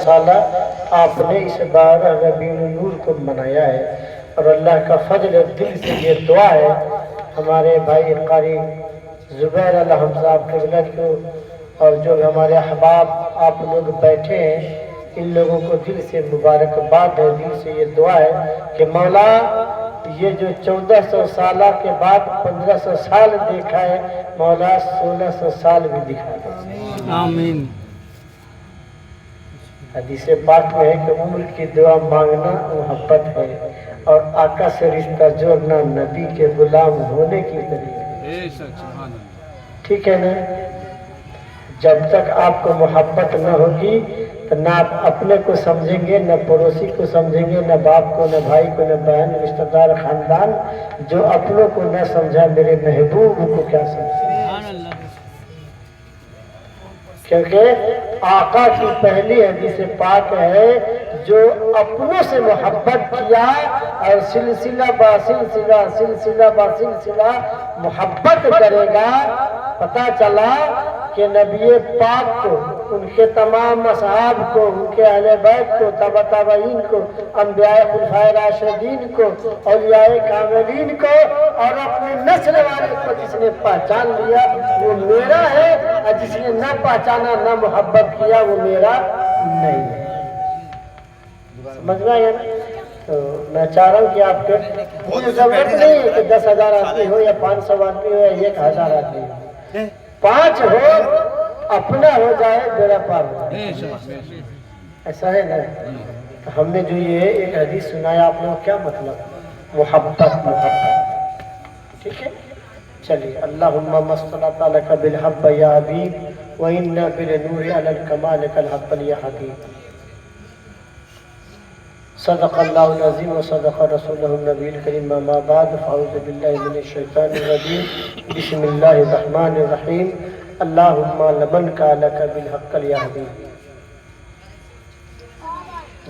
سالہ آپ نے اس 12 ربیع النور کو منایا ہے، اور اللہ کا فضل دل سے یہ دعا ہے ہمارے بھائی قاری زبیر الحم صاحب قبلہ کو، اور جو ہمارے احباب آپ لوگ بیٹھے ہیں، ان لوگوں کو دل سے مبارکباد ہے، دل سے یہ دعا ہے کہ مولا یہ جو 1400 سالہ کے بعد 1500 سال دیکھا ہے، مولا 1600 سال بھی دکھا دے۔ آمین۔ حدیث پاک میں ہے کہ عمر کی دعا مانگنا محبت ہے، اور آقا سے رشتہ جوڑنا نبی کے غلام ہونے کی دلیل ہے۔ ٹھیک ہے نا؟ جب تک آپ کو محبت نہ ہوگی تو نہ آپ اپنے کو سمجھیں گے، نہ پڑوسی کو سمجھیں گے، نہ باپ کو، نہ بھائی کو، نہ بہن، رشتہ دار، خاندان۔ جو اپنوں کو نہ سمجھا میرے محبوب کو کیا سمجھے؟ کیونکہ آقا کی پہلی حدیث پاک ہے جو اپنوں سے محبت کیا اور سلسلہ با سلسلہ سلسلہ با سلسلہ محبت کرے گا، پتہ چلا کہ نبی پاک کو، ان کے تمام اصحاب کو، ان کے اہل بیت کو، تبع تابعین کو، انبیاء خلفائے راشدین کو، اولیاء کاملین کو، اور اپنے نسل والے کو جس نے پہچان لیا وہ میرا ہے، اور جس نے نہ پہچانا نہ محبت کیا وہ میرا نہیں ہے۔ سمجھ گئے ہیں نا؟ تو میں چاہ رہا ہوں کہ آپ کے مجھے ضرورت نہیں ہے کہ 10,000 آدمی ہو یا 500 آدمی ہو یا 1,000 آدمی ہو، 5 ہو اپنا ہو جائے بیڑا پار ہو جائے۔ ایسا ہے نا؟ تو ہم نے جو یہ ایک حدیث سنایا آپ نے کیا مطلب؟ محبت، ٹھیک ہے؟ چلیے اللہم مصطلط لک بالحب یا حبیب وَإِنَّا بِالنور علی الکمال کالحب یا حبیب۔ صدق اللہ العظیم و صدق رسولہ النبی الکریم، اما بعد فاعوذ باللہ من الشیطان الرجیم، بسم اللہ الرحمن الرحیم، اللہم لمن کالک بالحق یا حبیب۔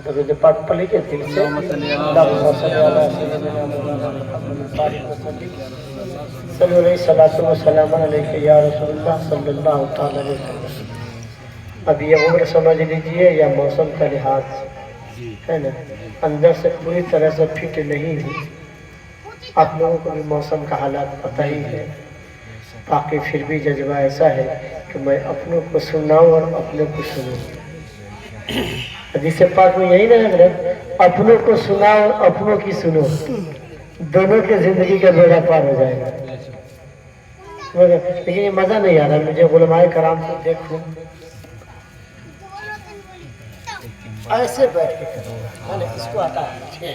درود پاک پڑھ کے دل سے اللہم صلی علی سیدنا محمد صلی علیہ الصلوۃ والسلام علیک یا رسول اللہ صلی اللہ تعالی علیہ وسلم۔ اب یہ عمر سمجھ لیجئے یا موسم کا لحاظ ہے نا، اندر سے پوری طرح سے فٹ نہیں ہے، آپ لوگوں کو بھی موسم کا حالات پتہ ہی ہے، باقی پھر بھی جذبہ ایسا ہے کہ میں اپنوں کو سناؤں اور اپنے کو سنوں۔ حدیث پاک میں یہی نہیں ہے، اپنوں کو سناؤ اور اپنوں کی سنو، دونوں کے زندگی کا بیڑا پار ہو جائے گا۔ لیکن یہ مزہ نہیں آ رہا مجھے علماء کرام کو دیکھوں ایسے بیٹھ کے کروں گا، اس کو آتا ہے،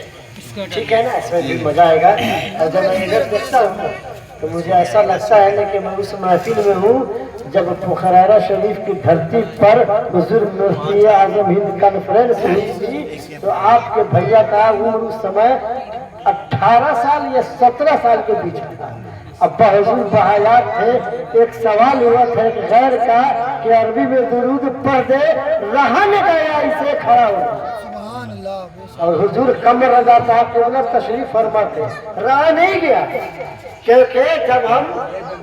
ٹھیک ہے نا؟ اس میں بھی مزہ آئے گا۔ اور جب میں ادھر دیکھتا ہوں تو مجھے ایسا لگتا ہے کہ میں اس محفل میں ہوں جب پخرارہ شریف کی دھرتی پر حضور مفتی اعظم ہند کانفرنس ہوئی تھی، تو آپ کے بھیا کا عمر اس سمے 18 سال یا 17 سال کے بیچ تھا۔ ابا حضور بحیات تھے، ایک سوال ہوا تھا ایک غیر کا کہ عربی میں درود پڑھ دے، رہا نہیں گیا اسے کھڑا ہوا، اور حضور قمر رضا صاحب قبلہ تشریف فرماتے، رہا نہیں گیا، کیونکہ جب ہم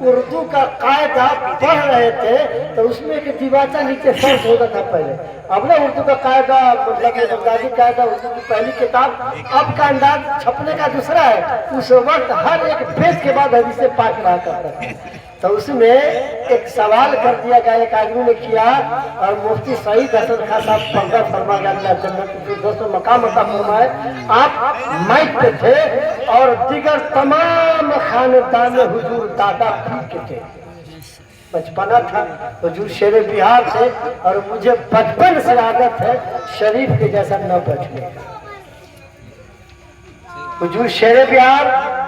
اردو کا قاعدہ پڑھ رہے تھے تو اس میں ایک دیباچہ نیچے فرض ہوتا تھا پہلے، اب نا اردو کا قاعدہ مطلب بغدادی قاعدہ اردو کی پہلی کتاب، اب کا انداز چھپنے کا دوسرا ہے، اس وقت ہر ایک پیج کے بعد حدیث پاک رہا کرتا تھا، تو اس میں ایک سوال کر دیا گیا، ایک آدمی نے کیا، اور مفتی سعید حسن خان صاحب پردہ فرما گیا، اللہ جنت کی دوستوں مقام عطا فرمائے، آپ مائک پہ تھے اور دیگر تمام خاندان حضور دادا پیر کے تھے، بچپنا تھا، حضور شیر بہار تھے، اور مجھے بچپن سے عادت ہے شریف کے جیسا نہ بیٹھنے کا۔ حضور شیر بہار،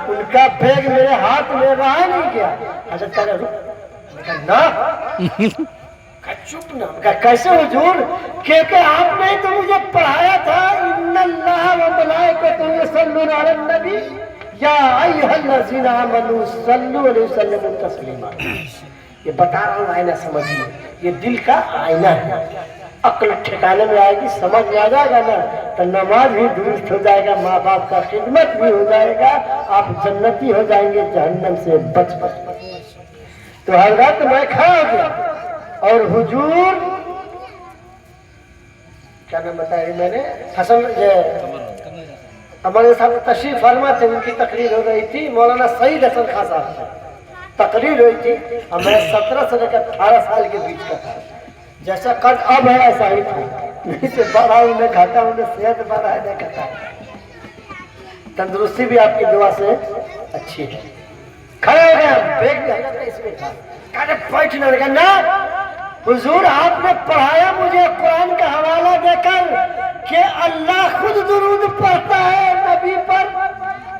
ان کا بیگ میرے ہاتھ میں رہا نہیں گیا، حضرت تعالیٰ نا چپ نہ، کیسے حضور؟ کیونکہ آپ نے تو مجھے پڑھایا تھا ان اللہ و ملائکتہ یصلون علی النبی یا ایھا الذین آمنوا صلوا علیہ وسلم تسلیما۔ یہ بتا رہا ہوں آئینہ سمجھیے، یہ دل کا آئینہ ہے، عقل ٹھکانے میں آئے گی، سمجھ میں آ جائے گا نا تو نماز بھی درست ہو جائے گا، ماں باپ کا خدمت بھی ہو جائے گا، آپ جنتی ہو جائیں گے جہنم سے بچ بچ۔ تو حضرت میں کھڑا ہو گیا اور حضور کیا نام بتایا میں نے، حسن ہمارے ساتھ تشریف فرما تھے، ان کی تقریر ہو رہی تھی، مولانا سعید حسن خان صاحب سے تقریر ہوئی تھی، اور میں 17 سے لے کر 18 سال کے بیچ کا تھا، جیسا قد اب ہے ایسا ہی تھا، نہیں سے بڑھا ہوں نہ گھاٹا ہوں، نہ صحت بڑھا ہے نہ گھٹا ہے، تندرستی بھی آپ کی دعا سے اچھی ہے۔ کھڑے ہو گئے، بیگ بھی حضرت اس میں تھا، کہا بیٹھنے لگا، نا حضور آپ نے پڑھایا مجھے قرآن کا حوالہ دے کر کہ اللہ خود درود پڑھتا ہے نبی پر،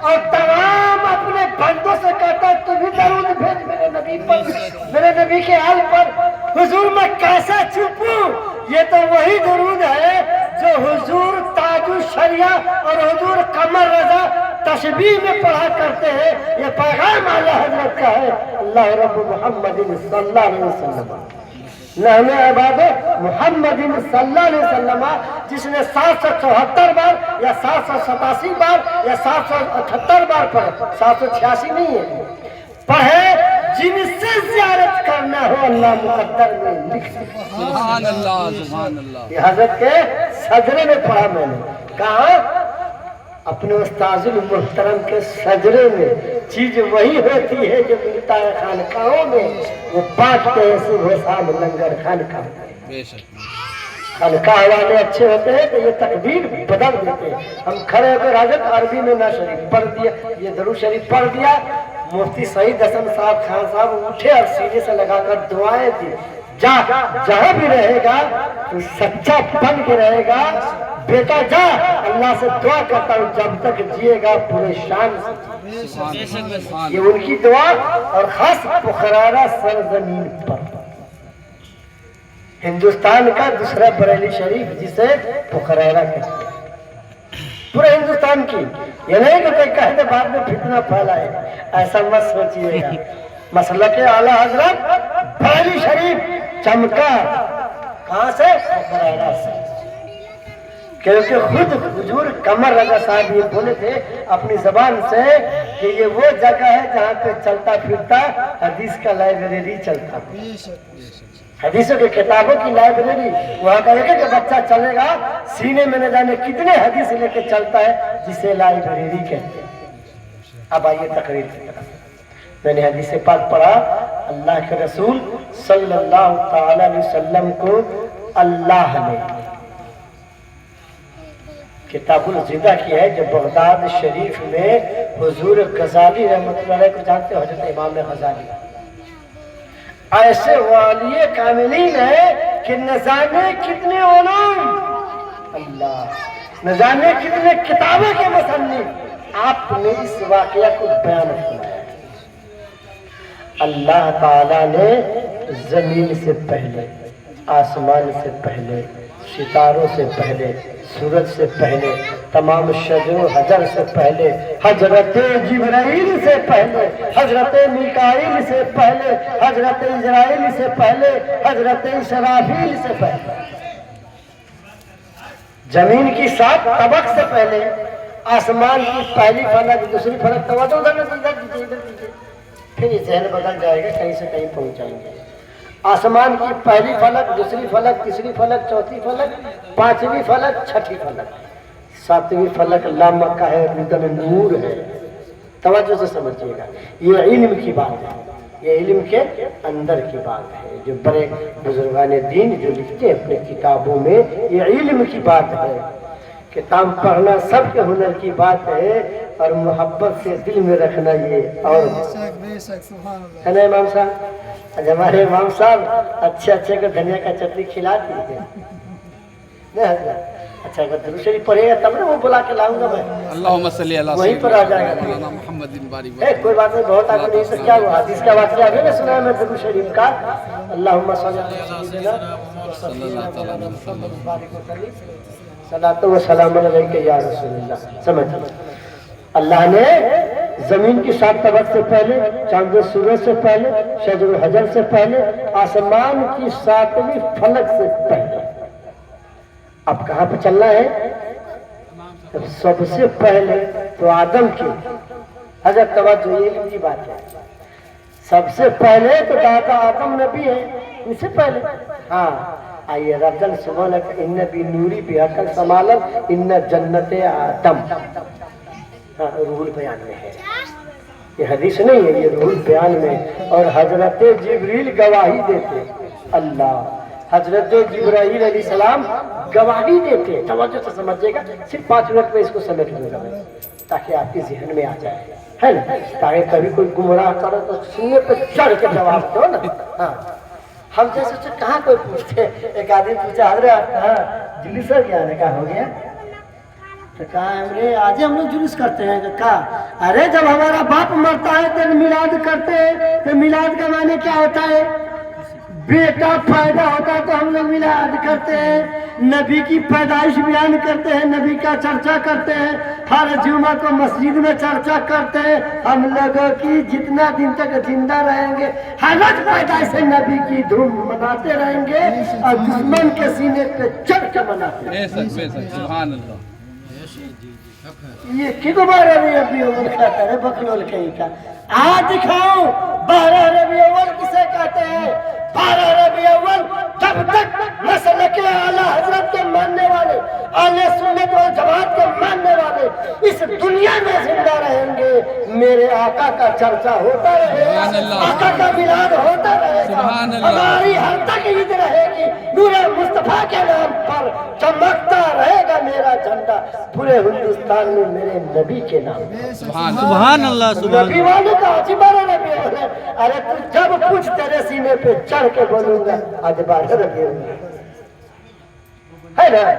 اور تمام اپنے بندوں سے کہتا ہے تو بھی درود بھیج میرے نبی پر، میرے نبی کے آل پر۔ حضور میں کیسے چھپوں، یہ تو وہی درود ہے جو حضور تاج الشریعہ اور حضور قمر رضا تشبیہ میں پڑھا کرتے ہیں، یہ پیغام اعلیٰ حضرت کا ہے، اللہ رب محمد صلی اللہ علیہ وسلم، نحن عباد محمد صلی اللہ علیہ وسلم، جس نے 774 بار یا 787 بار یا 778 بار پڑھے، 786 نہیں ہے، پڑھے، جن سے زیارت کرنا ہو اللہ مقدر میں لکھ دے۔ سبحان اللہ سبحان اللہ۔ یہ حضرت کے صدرے میں پڑھا میں نے، کہا اپنے استاذ المحترم کے صدرے میں، چیز وہی ہوتی ہے جو ملتا ہے خانقاہوں میں، وہ بانٹتے ہیں صبح شام لنگر خانقاہ میں۔ خانقاہ والے اچھے ہوتے ہیں تو یہ تقدیر بدل دیتے ہیں۔ ہم کھڑے ہو کر حضرت عربی میں نہ شریف پڑھ دیا، یہ درود شریف پڑھ دیا، مفتی سعید حسن صاحب خان صاحب اٹھے اور سینے سے لگا کر دعائیں دی، جہاں بھی رہے گا تو سچا بن کے رہے گا، بیٹا جا، اللہ سے دعا کرتا ہوں جب تک جیے گا پورے شان سے۔ یہ ان کی دعا، اور خاص بخارا سرزمین پر، ہندوستان کا دوسرا بریلی شریف جسے بخارا کہتے ہیں، پورے ہندوستان کی، یہ نہیں کہ کوئی کہتے بعد میں فتنہ پھیلا ہے، ایسا مت سوچیے گا۔ مسلک اعلیٰ حضرت بریلی شریف چمکا کہاں سے؟ بخارا سے، کیونکہ خود حضور قمر رضا صاحب یہ بولے تھے اپنی زبان سے کہ یہ وہ جگہ ہے جہاں پہ چلتا پھرتا حدیث کا لائبریری چلتا، حدیثوں کے کتابوں کی لائبریری، وہاں کا ایک بچہ چلے گا سینے میں نہ جانے کتنے حدیث لے کے چلتا ہے، جسے لائبریری کہتے ہیں۔ اب آئیے تقریر کی طرف، میں نے حدیث پاک پڑھا، اللہ کے رسول صلی اللہ تعالی علیہ وسلم کو اللہ نے کتاب الزدہ کی ہے، جو بغداد شریف میں حضور غزالی رحمۃ اللہ علیہ کو جانتے ہو، حضرت امام غزالی ایسے والی کاملین ہے کہ نہ جانے کتنے علوم، اللہ نہ جانے کتنے کتابوں کے مصنف، آپ نے اس واقعہ کو بیان فرمایا۔ اللہ تعالیٰ نے زمین سے پہلے، آسمان سے پہلے، ستاروں سے پہلے، سورج سے پہلے، تمام شجر و حجر سے پہلے، حضرت جبرائیل سے پہلے، حضرت میکائیل سے پہلے، حضرت اسرائیل سے پہلے، حضرت اسرافیل سے پہلے، زمین کی 7 طبق سے پہلے، آسمان کی پہلی فلک دوسری فلک، توجہ ادھر پھر یہ ذہن بدل جائے گا، کہیں سے کہیں پہنچ جائیں گے۔ آسمان کی پہلی فلک، دوسری فلک، تیسری فلک، چوتھی فلک، 5ویں فلک، 6ٹھی فلک، 7ویں فلک لامکہ ہے، ردن نور ہے، توجہ سے سمجھیے گا، یہ علم کی بات ہے، یہ علم کے اندر کی بات ہے، جو بڑے بزرگان دین جو لکھتے ہیں اپنے کتابوں میں، یہ علم کی بات ہے۔ کتاب پڑھنا سب کے ہنر کی بات ہے، اور محبت سے دل میں رکھنا یہ اور ہے نا امام صاحب؟ آج ہمارے امام صاحب اچھے کو دھنیا کا چٹنی کھلا دیتے ہیں، اچھا اگر درود شریف پڑھے گا تب نا وہ بلا کے لاؤں گا میں، اللہم صلی اللہ وہیں پر آ جائے گا، محمد کوئی بات نہیں، بہت آگے نہیں تو کیا ہوا، حدیث کا واقعہ ابھی نے سنا ہے میں درود شریف کا، اللہم صلی صلاۃ و سلام علیک یا رسول اللہ۔ سمجھ اللہ نے زمین کی 7 طبق سے پہلے، چاند و سورج سے پہلے، شجر و حجر سے پہلے، آسمان کی 7ویں فلک سے پہلے، اب کہاں پہ چلنا ہے؟ سب سے پہلے تو آدم کی، حضرت توجہ یہ علم کی بات ہے، سب سے پہلے تو دادا آدم نبی ہے، ان سے پہلے، ہاں آئیے ربزن سبحانک ان بی نوری بی حقل سمالم ان جنت آدم، روح البیان میں ہے، یہ حدیث نہیں ہے، یہ روح البیان میں. اور حضرت جبریل گواہی دیتے، اللہ حضرت جبرائیل علیہ السلام گواہی دیتے. توجہ سے سمجھے گا، صرف 5 منٹ میں اس کو سمجھ لوں گا میں، تاکہ آپ کے ذہن میں آ جائے، ہے نا؟ تاکہ کبھی کوئی گمراہ کرو تو سینے پہ چڑھ کے جواب دو نا. ہاں ہم جیسے سے کہاں کوئی پوچھتے، ایک آدمی پوچھا حضرت ہاں جلوس ہو گیا؟ نے کہا ہو گیا. تو کہا ہمارے آج ہم لوگ جلوس کرتے ہیں. کہا ارے جب ہمارا باپ مرتا ہے تو میلاد کرتے ہیں، تو میلاد کا معنی کیا ہوتا ہے؟ بیٹا پیدا ہوتا ہے تو ہم لوگ میلاد کرتے ہیں. نبی کی پیدائش بیان کرتے ہیں، نبی کا چرچا کرتے ہیں، ہر جمعہ کو مسجد میں چرچا کرتے ہیں. ہم لوگوں کی جتنا دن تک زندہ رہیں گے ہر روز پیدائش نبی کی دھوم مناتے رہیں گے، اور دشمن کے سینے پہ چڑھ کے مناتے ہیں. سبحان اللہ. یہ کی دوبارہ ربیع اول کہتا ہے بخلول کہیں کا. آج دکھاؤ 12 ربیع اول کسے کہتے ہیں؟ 12 ربیع اول جب تک مسلک اعلیٰ حضرت کے ماننے والے، اہل سنت و جماعت کے ماننے والے اس دنیا میں زندہ رہیں گے، میرے آقا کا چرچا ہوتا رہے گا، آقا کا میلاد ہوتا رہے گا، ہماری ہر تک عید رہے گی، نور مصطفیٰ کے نام پر چمکتا رہے گا میرا جھنڈا پورے ہندوستان میں میرے نبی کے نام پر. سبحان اللہ. نبی والے کا آج 12 ربیع اول ہے. ارے تو جب کچھ تیرے سینے پہ چڑھ کے بولوں گا آج 12 ربیع اول ہے نا.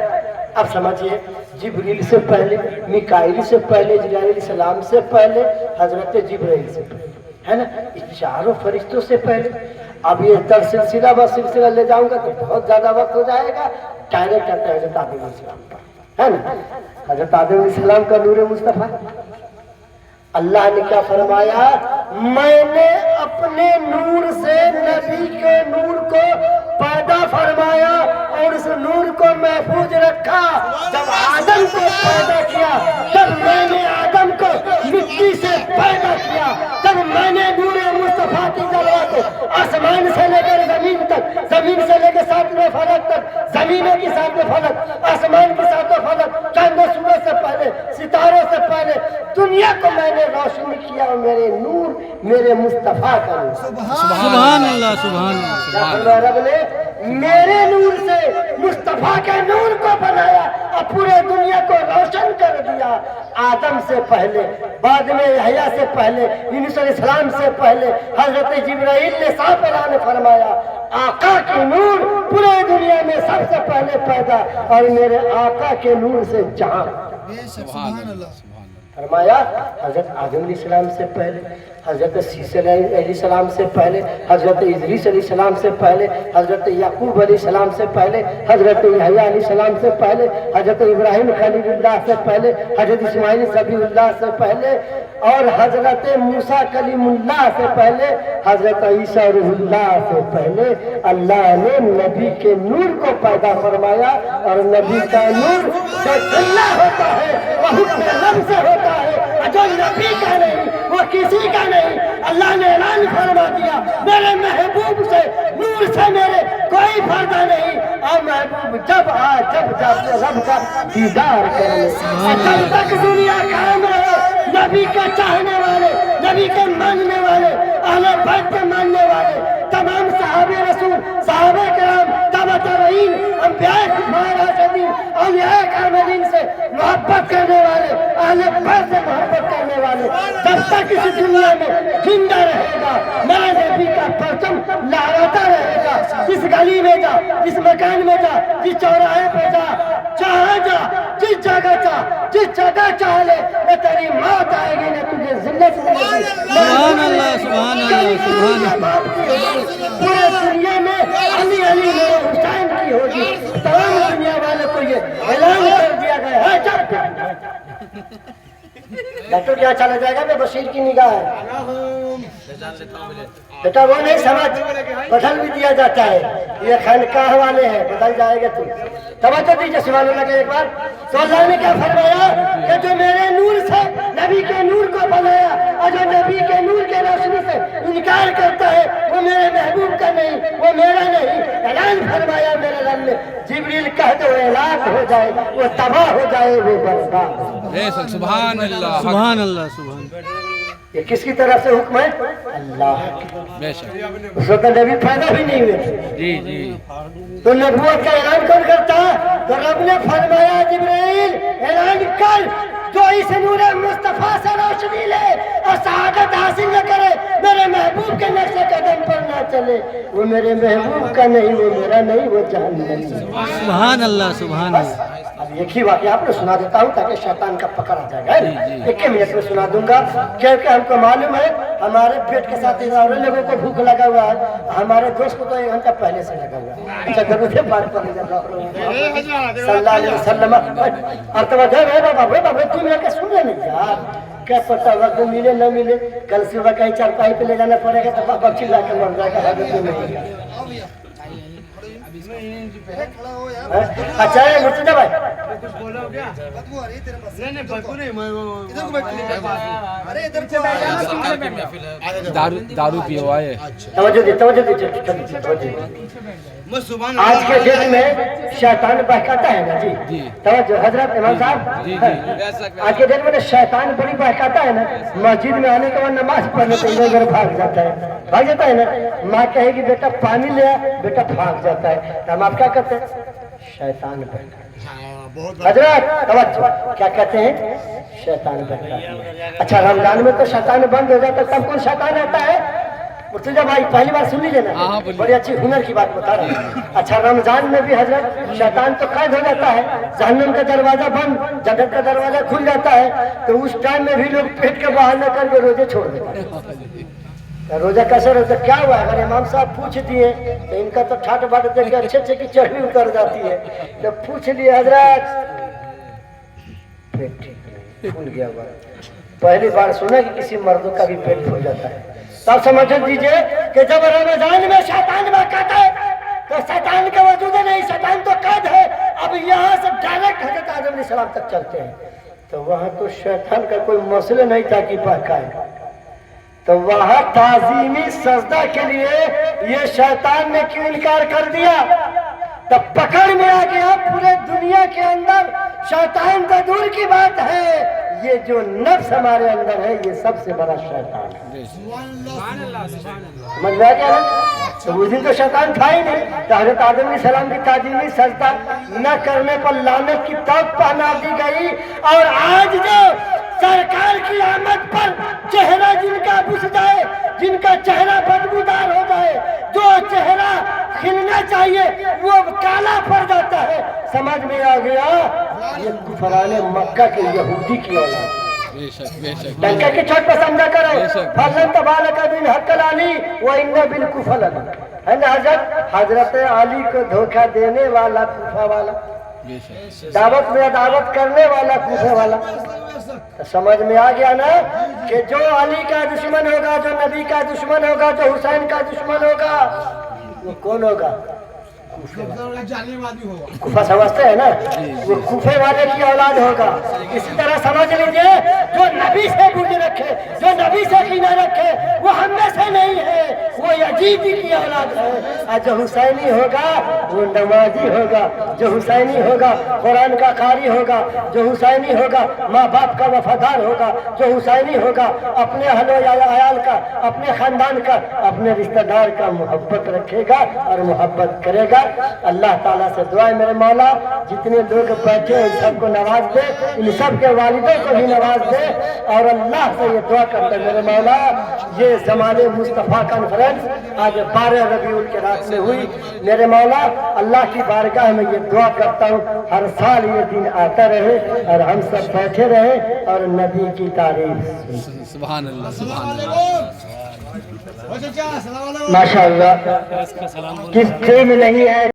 اب سمجھئے جبریل سے پہلے، میکائیل سے پہلے، جبرائیل علیہ السلام سے پہلے، حضرت جبرائیل سے پہلے، ہے نا؟ یہ چاروں فرشتوں سے پہلے. اب یہ در سلسلہ بس سلسلہ لے جاؤں گا تو بہت زیادہ وقت ہو جائے گا. ڈائریکٹ کرتے ہیں حضرت آدم علیہ السلام پر، ہے نا؟ حضرت آدم علیہ السلام کا نور مصطفیٰ. اللہ نے کیا فرمایا؟ میں نے اپنے نور سے نبی کے نور کو پیدا فرمایا اور اس نور کو محفوظ رکھا. جب آدم کو پیدا کیا، جب میں نے آدم کو مٹی سے پیدا کیا، جب میں نے نور مصطفیٰ کی جلوہ کو آسمان سے لے کر زمین تک، زمین سے لے کر 7ویں فلک تک، زمینوں کی 7ویں فلک، آسمان کی 7ویں فلک، چاند و سورج سے پہلے، ستاروں سے پہلے دنیا کو میں نے روشن کیا، اور میرے نور میرے مصطفیٰ کا نور. سبحان اللہ. سبحان اللہ. رب نے میرے نور سے مصطفیٰ کے نور کو بنایا اور پورے دنیا کو روشن کر دیا. آدم سے پہلے، بعد میں یحییٰ سے پہلے، یونس علیہ السلام سے پہلے حضرت جبرائیل نے صاف اعلان فرمایا آقا کی نور پورے دنیا میں سب سے پہلے پیدا، اور میرے آقا کے نور سے جہاں. سبحان اللہ. فرمایا حضرت آدم علیہ السلام سے پہلے، حضرت عیسیٰ علیہ السلام سے پہلے، حضرت ادریس علیہ السلام سے پہلے، حضرت یعقوب علیہ السلام سے پہلے، حضرت یحییٰ علیہ السلام سے پہلے، حضرت ابراہیم خلیل اللہ سے پہلے، حضرت اسماعیل ذبیح اللہ سے پہلے، اور حضرت موسیٰ کلیم اللہ سے پہلے، حضرت عیسیٰ روح اللہ سے پہلے اللہ نے نبی کے نور کو پیدا فرمایا. اور نبی کا نور جو اللہ ہوتا ہے وہ حکم رب سے ہوتا ہے، جو نبی کا نہیں وہ کسی کا نہیں. اللہ نے اعلان فرما دیا میرے محبوب سے، نور سے میرے کوئی فائدہ نہیں. اور محبوب جب رب کا دیدار کرے، جب تک دنیا قائم رہے، نبی کے چاہنے والے، نبی کے ماننے والے، اہل بیت کے ماننے والے، تمام صحابہ رسول، صحابہ کرام، تابع تابعین، انبیاء راشدین، اولیاء کاملین سے محبت کرنے والے، اہل بیت سے محبت کرنے والے، جب تک اس دنیا میں زندہ رہے گا میرے نبی کا پرچم لہراتا رہے گا. جس گلی میں جا، جس مکان میں جا، جس چوراہے پہ جا، جہاں جا، جس جگہ چاہ لے، نہ تیری موت آئے گی نہ تجھے ذلت ملے گی. سبحان اللہ. سبحان اللہ. سبحان اللہ. پورے دنیا میں علی علی میرے حسین کی ہوگی. تمام دنیا والوں کو یہ اعلان کر دیا گیا ہے. ڈاکٹر کیا چلا جائے گا؟ بشیر کی نگاہ ہے بیٹا، وہ نہیں سمجھ، بدل بھی دیا جاتا ہے. یہ خانقاہ والے ہیں، بدل جائے گا تو. توجہ دیجیے سبحان اللہ کے ایک بار. تو اللہ نے کیا فرمایا کہ جو میرے نور سے نبی کے نور کو بنایا، اور جو نبی کے نور کے روشنی سے انکار کرتا ہے وہ میرے محبوب کا نہیں، وہ میرا نہیں۔ اعلان فرمایا میرے رب نے، جبریل کہہ دو ہلاک ہو جائے، وہ تباہ ہو جائے، وہ برباد۔ بے شک سبحان اللہ سبحان اللہ سبحان یہ کس کی طرف سے حکم ہے؟ اللہ کی۔ بے شک اس وقت نبی پیدا بھی نہیں ہوئے تھے، جی جی تو نبوت کا اعلان کون کرتا؟ تو رب نے فرمایا جبرائیل اعلان کر، جو اس نور مصطفیٰ سے روشنی لے اور سعادت حاصل نہ کرے، میرے محبوب کے نقش قدم پر نہ چلے، وہ میرے محبوب کا نہیں، وہ میرا نہیں، وہ جہنم۔ سبحان اللہ سبحان اللہ اب ایک ہی واقعہ آپ کو سنا دیتا ہوں تاکہ شیطان کا پکڑ آ جائے گا۔ ایک ہی منٹ میں سنا دوں گا، کیونکہ ہم کو معلوم ہے ہمارے پیٹ کے ساتھ اور لوگوں کو بھوک لگا ہوا ہے، ہمارے دوست کو تو 1 گھنٹہ پہلے سے لگا ہوا ہے۔ اچھا درود پاک پڑھ لیجیے صلی اللہ علیہ وسلم۔ اور توجہ ہے بابا تم لے کے سن لیں یار، کیا پتہ وقت ملے نہ ملے، کل صبح کہیں چارپائی پہ لے جانا پڑے گا تو بابا چلا کے مر جائے گا، حضرت نہیں۔ اچھا ہے مرتضی بھائی، دارو پیے ہوا ہے۔ توجہ دی۔ آج کے دن میں شیطان بہکاتا ہے نا جی، توجہ حضرت امام صاحب، آج کے دن میں شیطان بڑی بہکاتا ہے نا، مسجد میں آنے کے بعد نماز پڑھنے سے ادھر ادھر بھاگ جاتا ہے نا، ماں کہے گی بیٹا پانی لے آ، بیٹا بھاگ جاتا ہے، تو ہم آپ کیا کرتے ہیں؟ شیطان بہکاتا ہے۔ حضرت توجہ، کیا کہتے ہیں؟ شیطان بہکاتا ہے۔ اچھا رمضان میں تو شیطان بند ہو جاتا ہے، تب کون شیطان آتا ہے؟ مرتضی بھائی پہلی بار سن لیجیے نا، بڑی اچھی ہنر کی بات بتا رہا ہوں۔ اچھا رمضان میں بھی حضرت شیطان تو قید ہو جاتا ہے، جہنم کا دروازہ بند، جنت کا دروازہ کھل جاتا ہے، تو اس ٹائم میں بھی لوگ پیٹ کے بہانے کر کے روزے چھوڑ دیتے ہیں۔ روزہ کیسے روزہ کیا ہوا؟ اگر امام صاحب پوچھ دیے تو ان کا تو ٹھاٹ باٹ دیکھ کے اچھے اچھے کی چڑھوی اتر جاتی ہے، تو پوچھ لیے حضرت پیٹ ٹھیک نہیں، پھول گیا ہوا۔ پہلی بار سنا کہ کسی مردوں کا بھی پیٹ پھول جاتا ہے۔ تو آپ سمجھ دیجئے کہ جب رمضان میں شیطان بہکاتا ہے تو شیطان کا وجود نہیں، شیطان تو قید ہے۔ اب یہاں سے ڈائریکٹ حضرت آدم علیہ السلام تک چلتے ہیں، تو وہاں تو شیطان کا کوئی مسئلہ نہیں تھا کہ بہکائے، تو وہاں تعظیمی سجدہ کے لیے یہ شیطان نے کیوں انکار کر دیا؟ تب پکڑ میں آ گیا پورے دنیا کے اندر، شیطان تو دور کی بات ہے، یہ جو نفس ہمارے اندر ہے یہ سب سے بڑا شیطان ہے۔ سمجھ میں کیا نا؟ تو اس دن تو شیطان تھا ہی نہیں، تو حضرت آدم علیہ السلام کی تعظیمی سجدہ نہ کرنے پر لعنت کی توق پہنا دی گئی، اور آج جو سرکار کی آمد پر چہرہ جن کا بجھ جائے، جن کا چہرہ بدبودار ہو جائے، جو چہرہ کھلنا چاہیے وہ کالا پڑ جاتا ہے، سمجھ میں آ گیا یہ کفران مکہ کے یہودی کی اولاد۔ ڈنکے کی چھوٹ پہ سمجھا کرو، فضل تبالک بن حق العلی وَإِنَّ بِالْكُفَلَ ہے نا حضرت علی کو دھوکہ دینے والا کوفہ والا، دعوت میں دعوت کرنے والا کوفہ والا۔ سمجھ میں آ گیا نا کہ جو علی کا دشمن ہوگا، جو نبی کا دشمن ہوگا، جو حسین کا دشمن ہوگا، وہ کون ہوگا؟ کوفہ سمجھتے ہیں نا، وہ کوفے والے کی اولاد ہوگا۔ اسی طرح سمجھ لیجئے جو نبی سے بغض رکھے، جو نبی سے کینہ رکھے، وہ ہم میں سے نہیں ہے، وہ یزید کی اولاد ہے۔ اور جو حسینی ہوگا وہ نمازی ہوگا، جو حسینی ہوگا قرآن کا قاری ہوگا، جو حسینی ہوگا ماں باپ کا وفادار ہوگا، جو حسینی ہوگا اپنے اہل و عیال کا، اپنے خاندان کا، اپنے رشتہ دار کا محبت رکھے گا اور محبت کرے گا۔ اللہ تعالیٰ سے دعا ہے میرے مولا جتنے لوگ بیٹھے ہیں سب کو نواز دے، ان سب کے والدوں کو بھی نواز دے، اور اللہ سے یہ دعا کرتے ہیں میرے مولا یہ زمان مصطفیٰ کانفرنس آج 12 ربیع الاول کے رات میں ہوئی، میرے مولا اللہ کی بارگاہ میں یہ دعا کرتا ہوں ہر سال یہ دن آتا رہے اور ہم سب بیٹھے رہے اور نبی کی تعریف۔ سبحان اللہ سبحان اللہ ماشاءاللہ کس ٹرین میں نہیں ہے